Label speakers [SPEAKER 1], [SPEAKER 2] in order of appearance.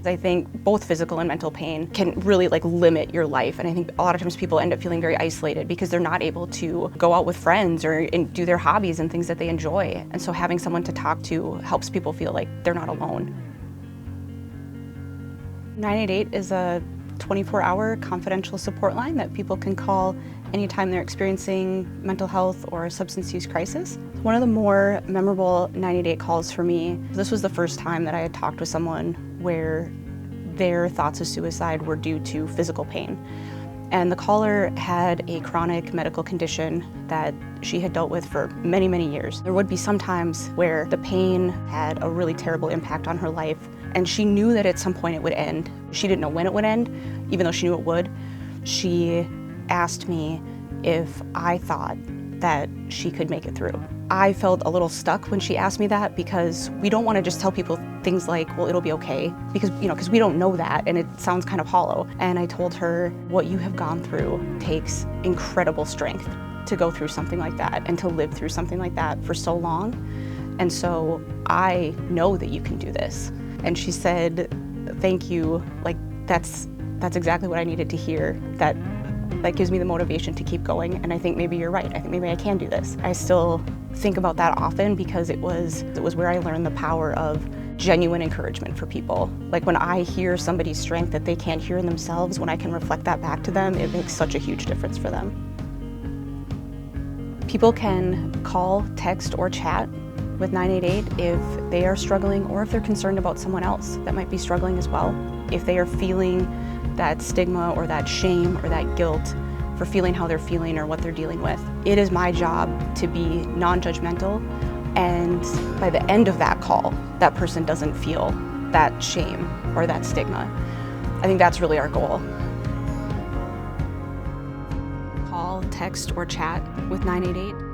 [SPEAKER 1] I think both physical and mental pain can really limit your life, and I think a lot of times people end up feeling very isolated because they're not able to go out with friends or do their hobbies and things that they enjoy. And so having someone to talk to helps people feel like they're not alone. 988 is a 24-hour confidential support line that people can call anytime they're experiencing mental health or substance use crisis. One of the more memorable 988 calls for me, this was the first time that I had talked with someone where their thoughts of suicide were due to physical pain. And the caller had a chronic medical condition that she had dealt with for many, many years. There would be some times where the pain had a really terrible impact on her life, and she knew that at some point it would end. She didn't know when it would end, even though she knew it would. She asked me if I thought that she could make it through. I felt a little stuck when she asked me that, because we don't want to just tell people things like, well, it'll be okay, because we don't know that, and it sounds kind of hollow. And I told her, what you have gone through takes incredible strength to go through something like that and to live through something like that for so long. And so I know that you can do this. And she said, thank you, that's exactly what I needed to hear. That gives me the motivation to keep going, and I think maybe you're right. I think maybe I can do this. I still think about that often because it was where I learned the power of genuine encouragement for people. When I hear somebody's strength that they can't hear in themselves, when I can reflect that back to them, it makes such a huge difference for them. People can call, text, or chat with 988 if they are struggling or if they're concerned about someone else that might be struggling as well. If they are feeling that stigma or that shame or that guilt for feeling how they're feeling or what they're dealing with. It is my job to be non-judgmental, and by the end of that call, that person doesn't feel that shame or that stigma. I think that's really our goal. Call, text, or chat with 988.